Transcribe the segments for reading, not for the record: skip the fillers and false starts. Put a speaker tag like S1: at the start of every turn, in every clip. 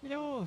S1: Yo.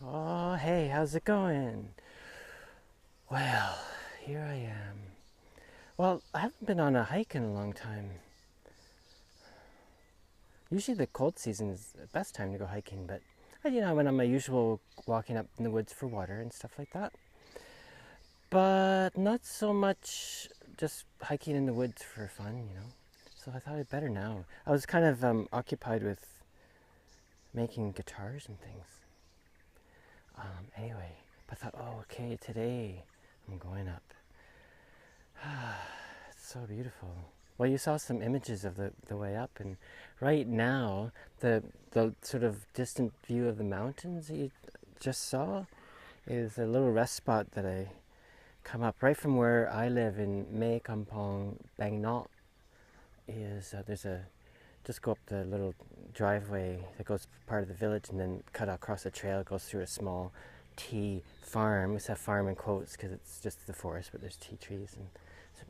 S1: Oh, hey, how's it going? Well, here I am. Well, I haven't been on a hike in a long time. Usually the cold season is the best time to go hiking, but I went on my usual walking up in the woods for water and stuff like that. But not so much just hiking in the woods for fun. So I thought I'd better now. I was kind of occupied with making guitars and things. Anyway, but I thought, oh, okay, today I'm going up. It's so beautiful. Well, you saw some images of the way up, and right now, the sort of distant view of the mountains that you just saw is a little rest spot that I come up right from where I live in Mae Kampong, Bang Not. There's a just go up the little driveway that goes part of the village and then cut across a trail. It goes through a small tea farm. It's a farm in quotes because it's just the forest, but there's tea trees and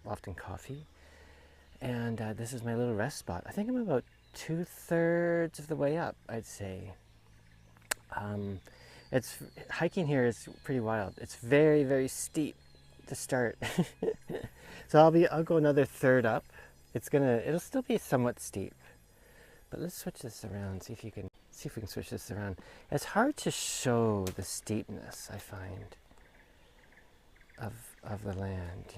S1: often coffee. And this is my little rest spot. I think I'm about 2/3 of the way up, I'd say. It's hiking here is pretty wild. It's very, very steep to start. So I'll go another third up. It'll still be somewhat steep. But let's switch this around, see if we can switch this around. It's hard to show the steepness, I find, of the land.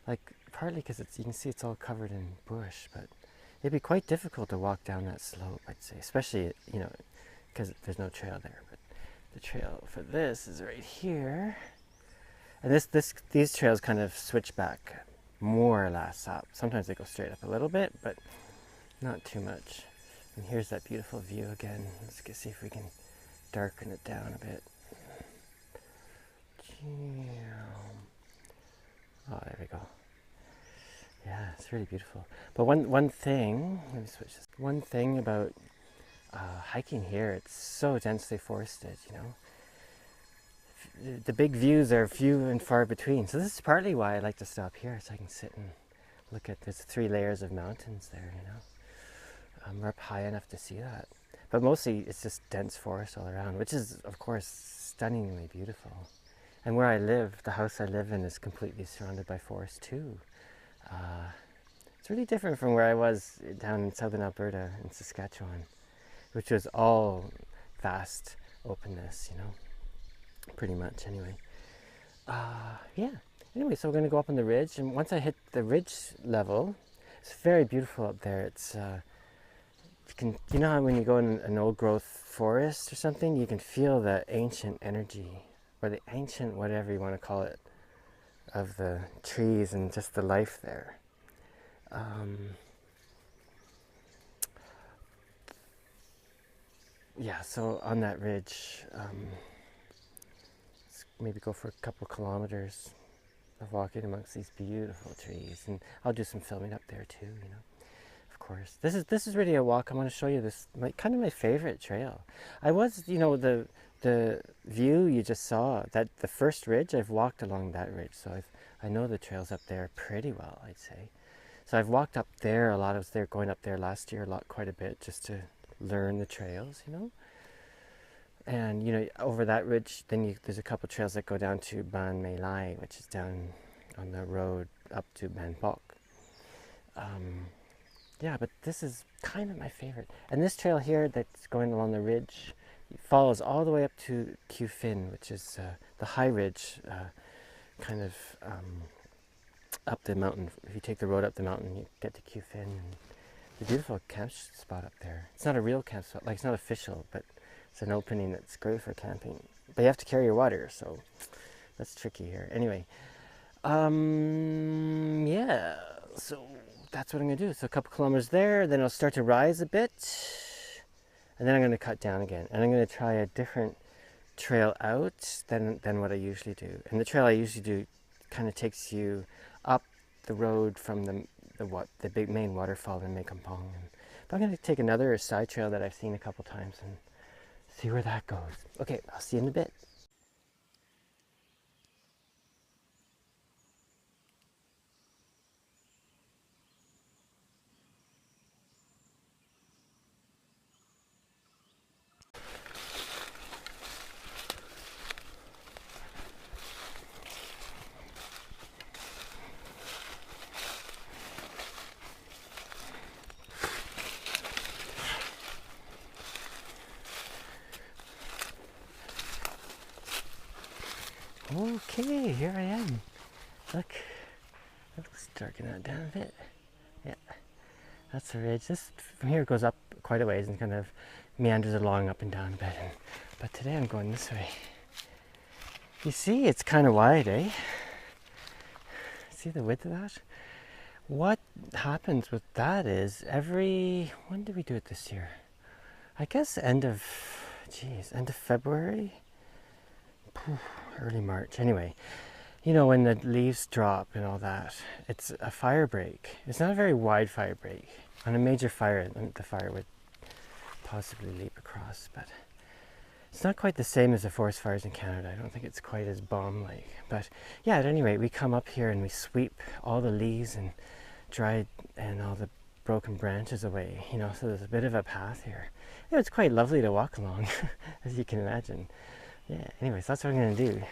S1: Like partly because you can see it's all covered in bush, but it'd be quite difficult to walk down that slope, I'd say, especially because there's no trail there. But the trail for this is right here, and these trails kind of switch back more or less up. Sometimes they go straight up a little bit, but not too much. And here's that beautiful view again. Let's see if we can darken it down a bit. Oh, there we go. Yeah, it's really beautiful. But one thing, let me switch this. One thing about hiking here, it's so densely forested, you know. The big views are few and far between. So this is partly why I like to stop here, so I can sit and look at, there's 3 layers of mountains there, you know. We're up high enough to see that. But mostly it's just dense forest all around, which is, of course, stunningly beautiful. And where I live, the house I live in is completely surrounded by forest too. It's really different from where I was down in southern Alberta in Saskatchewan, which was all vast openness, you know, pretty much anyway. Yeah, anyway, so we're going to go up on the ridge, and once I hit the ridge level, it's very beautiful up there. It's you know how when you go in an old growth forest or something, you can feel the ancient energy, or the ancient whatever you want to call it, of the trees and just the life there. Yeah, so on that ridge, let's maybe go for a couple kilometers of walking amongst these beautiful trees, and I'll do some filming up there too, you know. Of course, this is really a walk. I'm going to show you this, kind of my favorite trail. I was, you know, the view you just saw, that the first ridge, I've walked along that ridge, so I know the trails up there pretty well, I'd say. So I've walked up there a lot. I was there going up there last year quite a bit, just to learn the trails, you know. And you know, over that ridge, then there's a couple trails that go down to Ban Mei Lai, which is down on the road up to Ban Bok. Yeah, but this is kind of my favorite. And this trail here that's going along the ridge follows all the way up to Q Fin, which is the high ridge, kind of up the mountain. If you take the road up the mountain, you get to Q Fin. And the beautiful camp spot up there. It's not a real camp spot, like it's not official, but it's an opening that's great for camping. But you have to carry your water, so that's tricky here. Anyway, yeah, so that's what I'm going to do. So a couple kilometers there, then I'll start to rise a bit, and then I'm going to cut down again. And I'm going to try a different trail out than what I usually do. And the trail I usually do kind of takes you up the road from the big main waterfall in Mekampong. But I'm going to take another side trail that I've seen a couple times and see where that goes. Okay, I'll see you in a bit. Okay, here I am. Look, let's darken that down a bit. Yeah, that's the ridge. This from here goes up quite a ways and kind of meanders along up and down a bit. But today I'm going this way. You see, it's kind of wide, eh? See the width of that? What happens with that is when did we do it this year? I guess end of February? Early March. Anyway, you know, when the leaves drop and all that, it's a fire break. It's not a very wide fire break. On a major fire, the fire would possibly leap across, but it's not quite the same as the forest fires in Canada. I don't think it's quite as bomb-like. But yeah, at any rate, we come up here and we sweep all the leaves and dried and all the broken branches away, you know, so there's a bit of a path here. Yeah, it's quite lovely to walk along, as you can imagine. Yeah, anyways, that's what I'm going to do.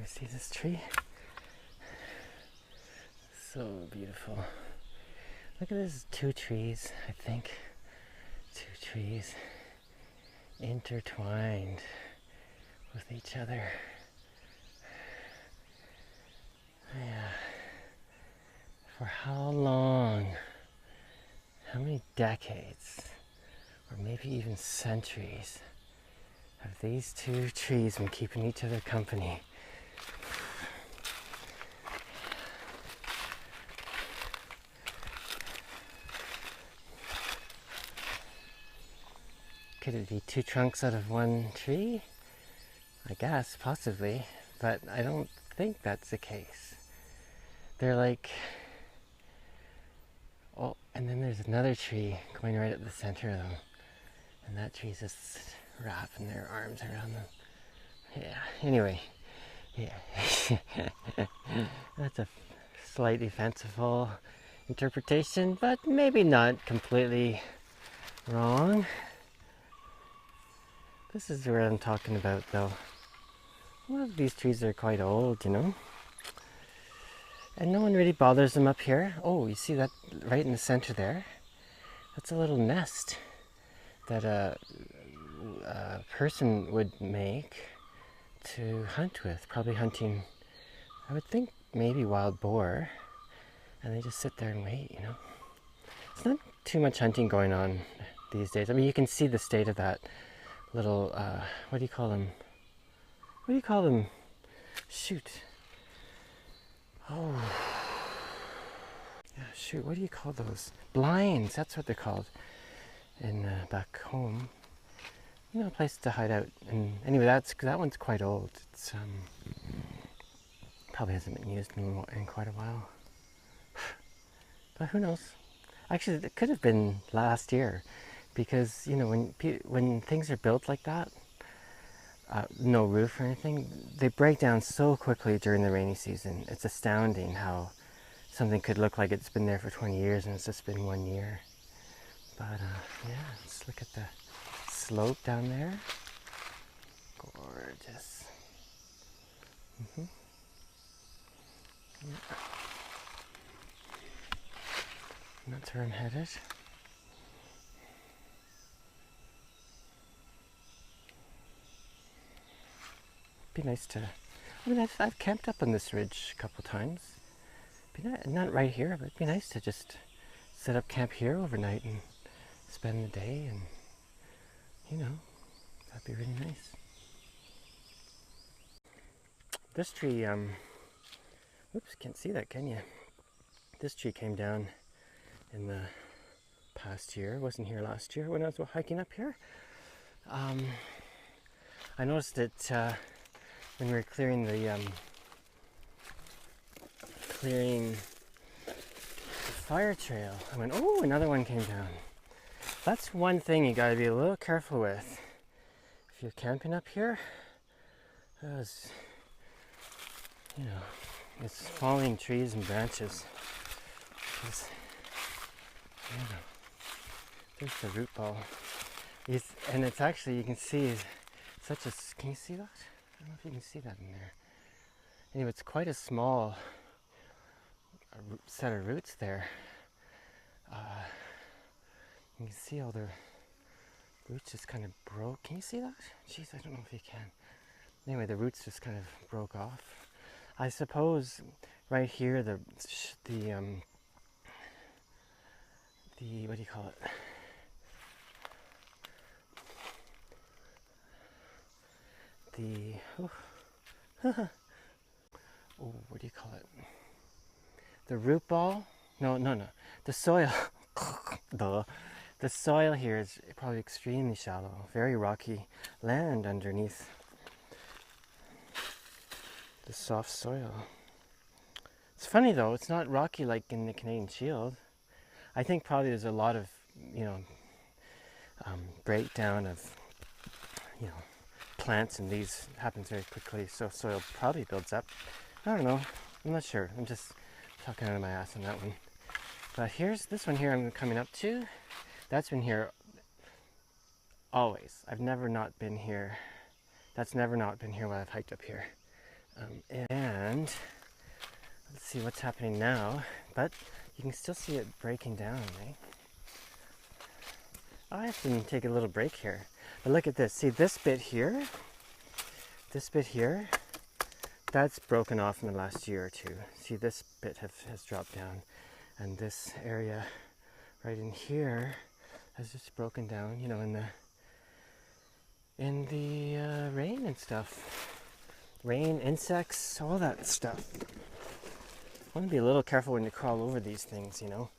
S1: You see this tree? So beautiful. Look at this, 2 trees, I think. 2 trees intertwined with each other. Yeah. For how long? How many decades? Or maybe even centuries have these 2 trees been keeping each other company? Could it be 2 trunks out of 1 tree? I guess, possibly, but I don't think that's the case. They're like, oh, and then there's another tree going right at the center of them, and that tree's just wrapping their arms around them. Yeah, anyway, yeah. That's a slightly fanciful interpretation, but maybe not completely wrong. This is where I'm talking about, though. Well, these trees are quite old, you know. And no one really bothers them up here. Oh, you see that right in the center there? That's a little nest that a person would make to hunt with. Probably hunting, I would think, maybe wild boar. And they just sit there and wait, you know. It's not too much hunting going on these days. I mean, you can see the state of that little, what do you call them? What do you call them? Shoot. Oh. Yeah, shoot, what do you call those? Blinds, that's what they're called in back home. You know, a place to hide out. And anyway, that one's quite old. It's probably hasn't been used in quite a while. But who knows? Actually, it could have been last year, because you know when things are built like that, no roof or anything, they break down so quickly during the rainy season. It's astounding how something could look like it's been there for 20 years and it's just been 1 year. But yeah, let's look at the slope down there. Gorgeous. Yeah. And that's where I'm headed. Be nice to, I mean, I've camped up on this ridge a couple times. Not right here, but it'd be nice to just set up camp here overnight and spend the day, and you know, that'd be really nice. This tree, oops, can't see that, can you? This tree came down in the past year. It wasn't here last year when I was hiking up here. I noticed it when we were clearing the fire trail. I went, oh, another one came down. That's one thing you gotta be a little careful with if you're camping up here. Because, you know, it's falling trees and branches. It's, you know, there's the root ball. And it's actually, you can see, such a, can you see that? I don't know if you can see that in there. Anyway, it's quite a small set of roots there. You can see all the roots just kind of broke. Can you see that? Jeez, I don't know if you can. Anyway, the roots just kind of broke off. I suppose right here, the what do you call it? Oh, what do you call it? The root ball? No. The soil. The soil here is probably extremely shallow, very rocky land underneath the soft soil. It's funny though, it's not rocky like in the Canadian Shield. I think probably there's a lot of, you know, breakdown of, you know, plants, and these happens very quickly, so soil probably builds up. I don't know, I'm not sure. I'm just talking out of my ass on that one. But here's this one here I'm coming up to. That's been here always. I've never not been here. That's never not been here while I've hiked up here. And let's see what's happening now, but you can still see it breaking down, right? I have to take a little break here. But look at this. See this bit here? This bit here? That's broken off in the last year or two. See, this bit has dropped down. And this area right in here has just broken down, you know, in the rain and stuff. Rain, insects, all that stuff. I want to be a little careful when you crawl over these things, you know.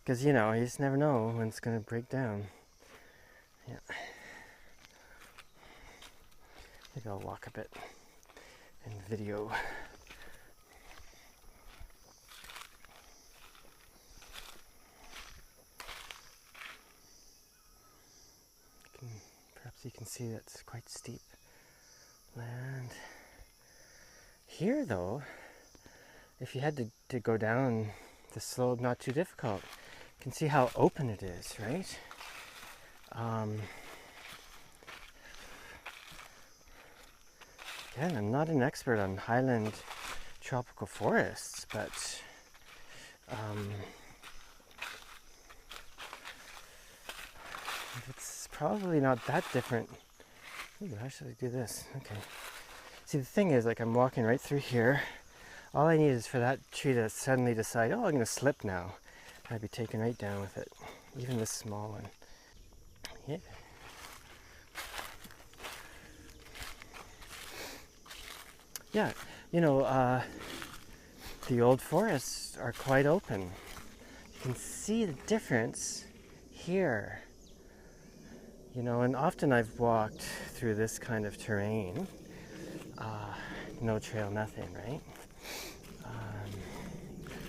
S1: Because, you know, you just never know when it's going to break down. Yeah. Maybe I'll walk a bit in video. Perhaps you can see that's quite steep land. Here, though, if you had to go down the slope, not too difficult. You can see how open it is, right? Again, I'm not an expert on highland tropical forests, but it's probably not that different. Ooh, how should I do this? Okay. See, the thing is, like, I'm walking right through here. All I need is for that tree to suddenly decide, oh, I'm going to slip now. I'd be taken right down with it. Even this small one. Yeah. Yeah, you know, the old forests are quite open. You can see the difference here. You know, and often I've walked through this kind of terrain. No trail, nothing, right?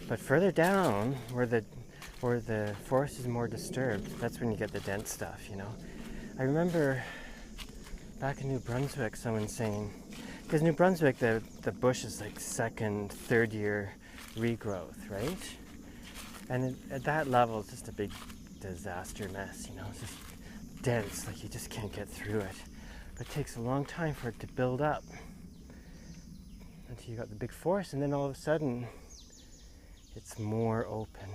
S1: But further down, where the forest is more disturbed, that's when you get the dense stuff, you know. I remember back in New Brunswick, someone saying, because New Brunswick, the bush is like second, third year regrowth, right? And at that level, it's just a big disaster mess, you know. It's just dense, like you just can't get through it. But it takes a long time for it to build up until you got the big forest, and then all of a sudden, it's more open,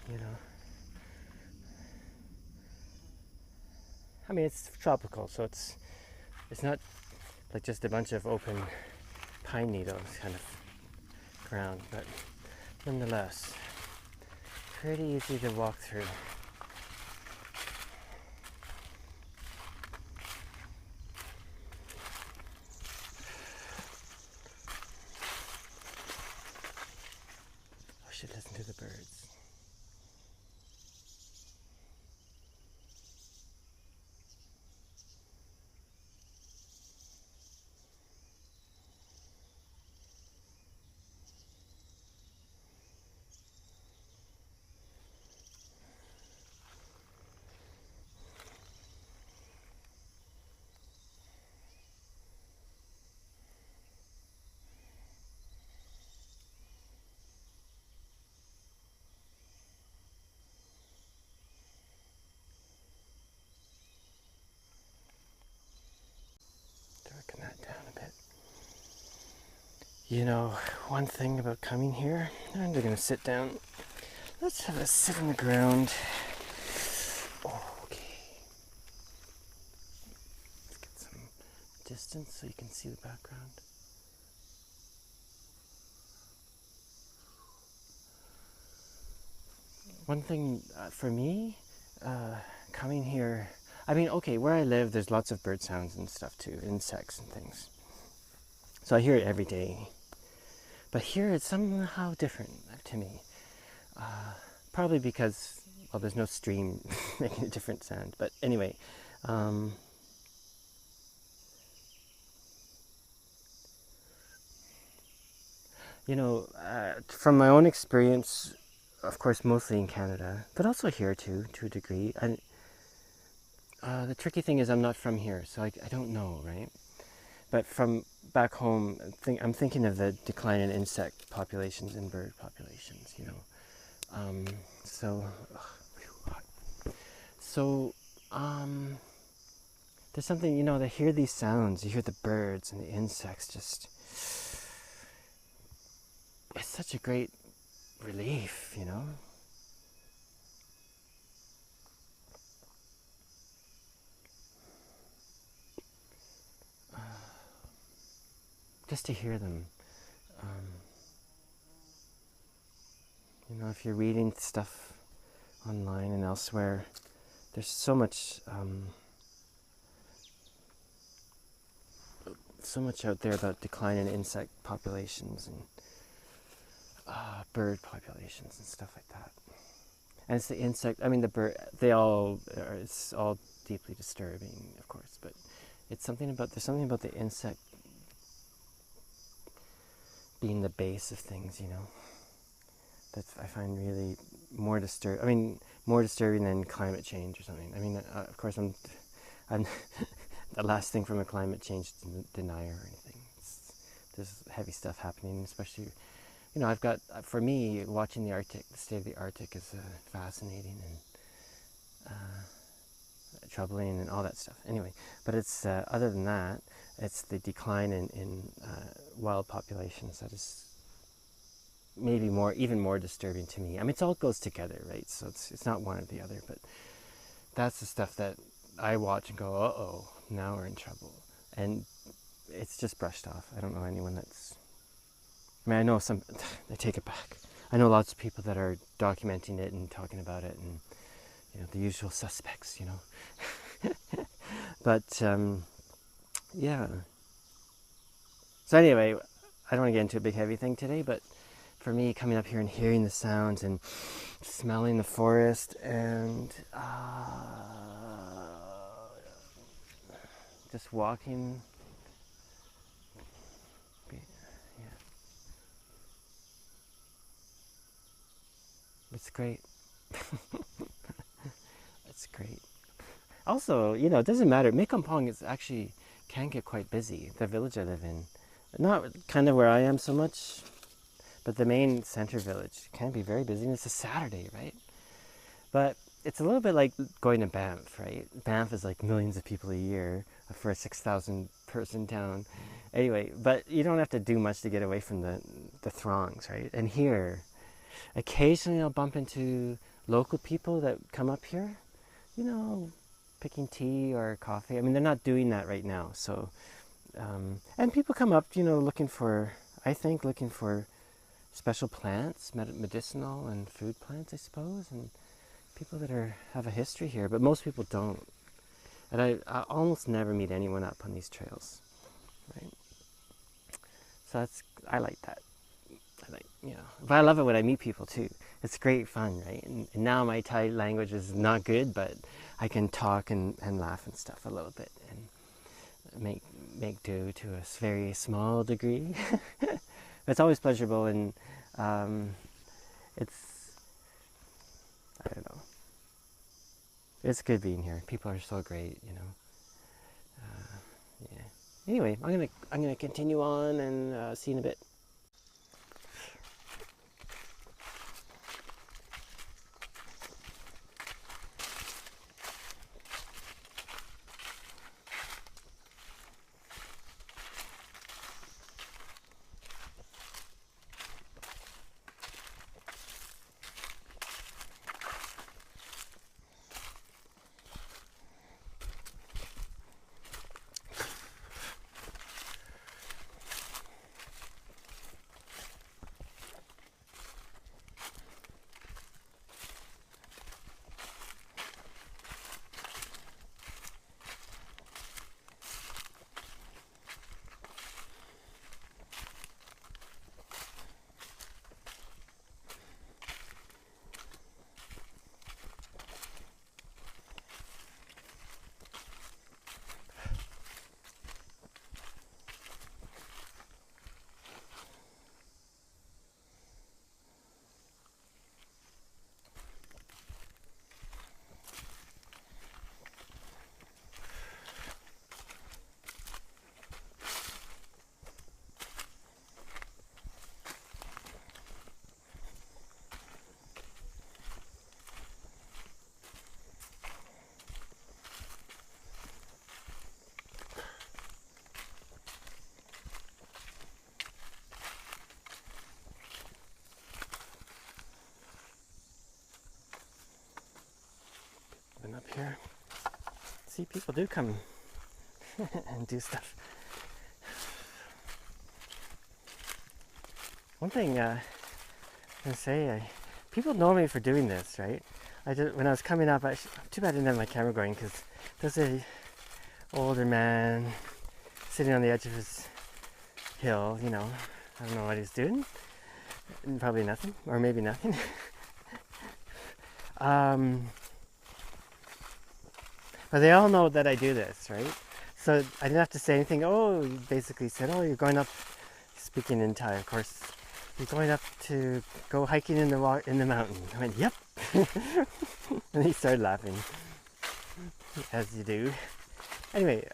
S1: you know. I mean, it's tropical, so it's not like just a bunch of open pine needles kind of ground, but nonetheless, pretty easy to walk through. I should listen to the birds. Darken that down a bit. You know, one thing about coming here, and we're going to sit down. Let's have a sit on the ground. Okay. Let's get some distance so you can see the background. One thing for me, coming here, I mean, okay, where I live, there's lots of bird sounds and stuff too, insects and things. So I hear it every day. But here it's somehow different to me. Probably because, well, there's no stream making a different sound. But anyway, you know, from my own experience, of course, mostly in Canada, but also here too, to a degree. And the tricky thing is I'm not from here, so I don't know, right? But from back home, I'm thinking of the decline in insect populations and bird populations, you know. So there's something, you know, to hear these sounds, you hear the birds and the insects, just, it's such a great relief, you know. Just to hear them. You know, if you're reading stuff online and elsewhere, there's so much out there about decline in insect populations and bird populations and stuff like that. And it's the insect, I mean the bird, it's all deeply disturbing, of course, but there's something about the insect being the base of things, you know, that I find really more disturbing than climate change or something. I mean, of course, I'm the last thing from a climate change denier or anything. There's heavy stuff happening, especially, you know, for me, watching the state of the Arctic is fascinating and troubling and all that stuff. Anyway, but it's, other than that, it's the decline in wild populations that is maybe even more disturbing to me. I mean, it all goes together, right? So it's not one or the other, but that's the stuff that I watch and go, uh-oh, now we're in trouble. And it's just brushed off. I don't know anyone that's... I mean, I know some... I take it back. I know lots of people that are documenting it and talking about it and, you know, the usual suspects, you know. But, yeah. So anyway, I don't want to get into a big heavy thing today, but for me, coming up here and hearing the sounds and smelling the forest and just walking, yeah, it's great. It's great. Also, you know, it doesn't matter. Mekampong can get quite busy. The village I live in, not kind of where I am so much, but the main center village can be very busy, and it's a Saturday, right? But it's a little bit like going to Banff, right? Banff is like millions of people a year for a 6,000 person town. Anyway, but you don't have to do much to get away from the throngs, right? And here, occasionally I'll bump into local people that come up here, you know, picking tea or coffee. I mean, they're not doing that right now, so... and people come up, you know, looking for special plants, medicinal and food plants, I suppose, and people that have a history here, but most people don't. And I almost never meet anyone up on these trails, right? So I like that. You know, but I love it when I meet people too. It's great fun, right? And now my Thai language is not good, but I can talk and laugh and stuff a little bit and make do to a very small degree. It's always pleasurable, and it's, I don't know, it's good being here. People are so great, you know. Yeah. Anyway, I'm gonna continue on and see you in a bit. here. See, people do come and do stuff. One thing I can say, people know me for doing this, right? When I was coming up, too bad I didn't have my camera going, because there's a older man sitting on the edge of his hill, you know. I don't know what he's doing. Probably nothing, or maybe nothing. But they all know that I do this, right? So I didn't have to say anything. Oh, he basically said, oh, you're going up, speaking in Thai, of course, you're going up to go hiking in the mountain. I went, yep. And he started laughing, as you do. Anyway,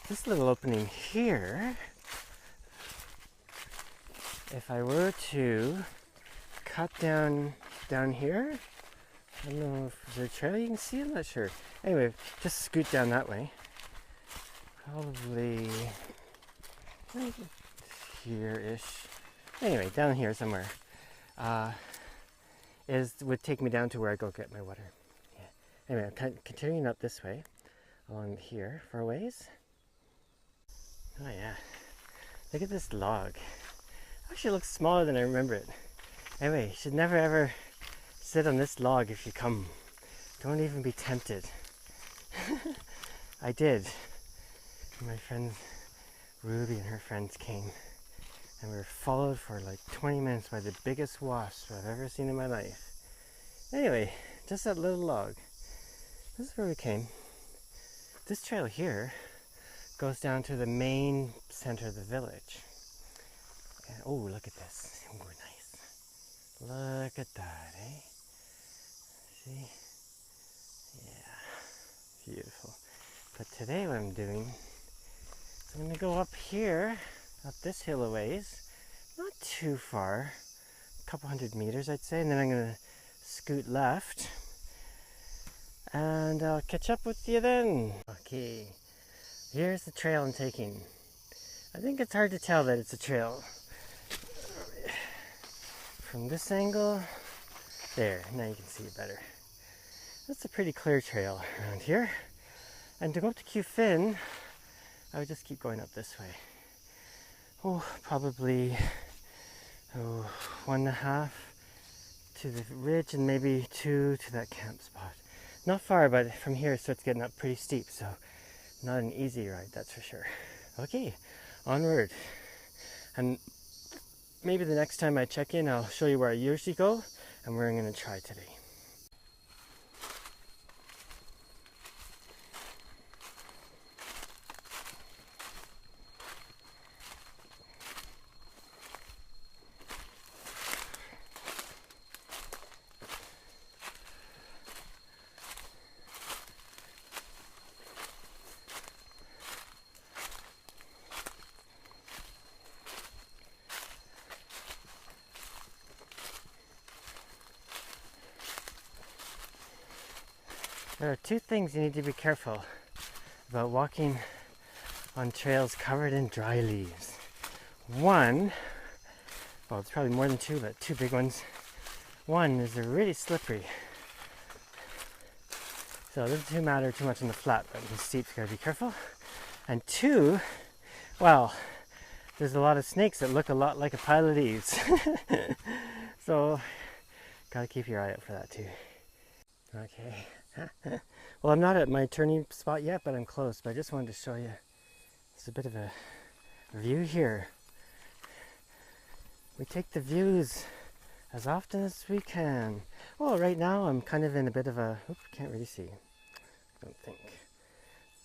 S1: this little opening here, if I were to cut down here, I don't know if there's a trail you can see, I'm not sure. Anyway, just scoot down that way. Probably here-ish. Anyway, down here somewhere. Would take me down to where I go get my water. Yeah. Anyway, I'm continuing up this way, along here for a ways. Oh yeah, look at this log. Actually, it looks smaller than I remember it. Anyway, you should never ever sit on this log if you come. Don't even be tempted. I did. My friend Ruby and her friends came, and we were followed for like 20 minutes by the biggest wasp I've ever seen in my life. Anyway, just that little log. This is where we came. This trail here goes down to the main center of the village. And, oh, look at this. Oh, nice. Look at that, eh? See? Yeah, beautiful. But today what I'm doing is I'm going to go up here, up this hill a ways, not too far, a couple 100 meters I'd say, and then I'm going to scoot left, and I'll catch up with you then. Okay, here's the trail I'm taking. I think it's hard to tell that it's a trail. From this angle, there, now you can see it better. That's a pretty clear trail around here. And to go up to Caint, I would just keep going up this way. Oh, probably 1.5 to the ridge and maybe 2 to that camp spot. Not far, but from here it starts getting up pretty steep, so not an easy ride, that's for sure. Okay, onward. And maybe the next time I check in, I'll show you where I usually go and where I'm going to try today. There are two things you need to be careful about walking on trails covered in dry leaves. One, well, it's probably more than two, but two big ones. One is they're really slippery. So it doesn't matter too much in the flat, but in the steep, you gotta be careful. And two, well, there's a lot of snakes that look a lot like a pile of leaves. So, gotta keep your eye out for that too. Okay. Well, I'm not at my turning spot yet, but I'm close. But I just wanted to show you. It's a bit of a view here. We take the views as often as we can. Well, right now I'm kind of in a bit of a, oops, can't really see. I don't think.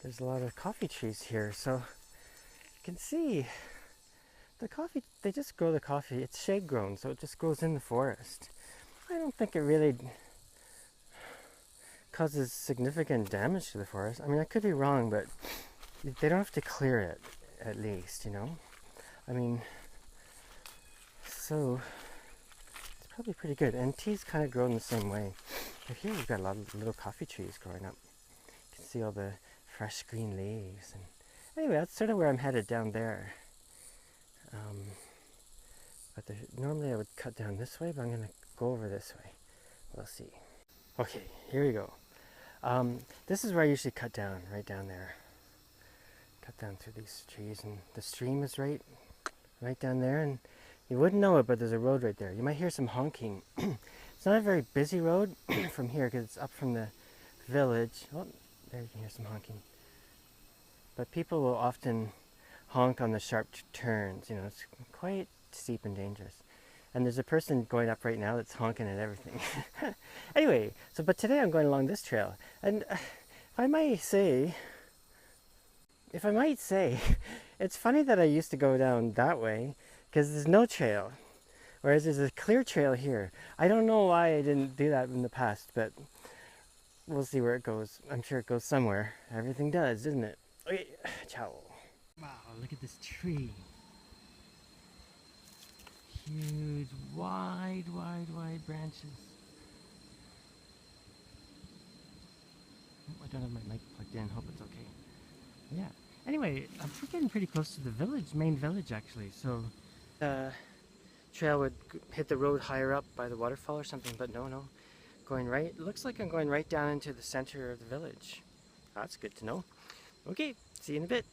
S1: There's a lot of coffee trees here, so you can see the coffee, they just grow the coffee. It's shade grown, so it just grows in the forest. I don't think it really causes significant damage to the forest. I mean, I could be wrong, but they don't have to clear it, at least, you know? I mean, so it's probably pretty good. And tea's kind of grown the same way. But here we've got a lot of little coffee trees growing up. You can see all the fresh green leaves. And anyway, that's sort of where I'm headed, down there. But normally I would cut down this way, but I'm gonna go over this way. We'll see. Okay, here we go. This is where I usually cut down, right down there. Cut down through these trees, and the stream is right down there, and you wouldn't know it, but there's a road right there. You might hear some honking. It's not a very busy road from here because it's up from the village. Oh, there you can hear some honking. But people will often honk on the sharp turns. You know, it's quite steep and dangerous. And there's a person going up right now that's honking at everything. Anyway, but today I'm going along this trail. And if I might say, it's funny that I used to go down that way because there's no trail. Whereas there's a clear trail here. I don't know why I didn't do that in the past, but we'll see where it goes. I'm sure it goes somewhere. Everything does, doesn't it? Okay, ciao. Wow, look at this tree. Huge, wide branches. Oh, I don't have my mic plugged in. Hope it's okay. Yeah. Anyway, we're getting pretty close to the village, main village actually. So, trail would hit the road higher up by the waterfall or something, but no. Going right. It looks like I'm going right down into the center of the village. That's good to know. Okay, see you in a bit.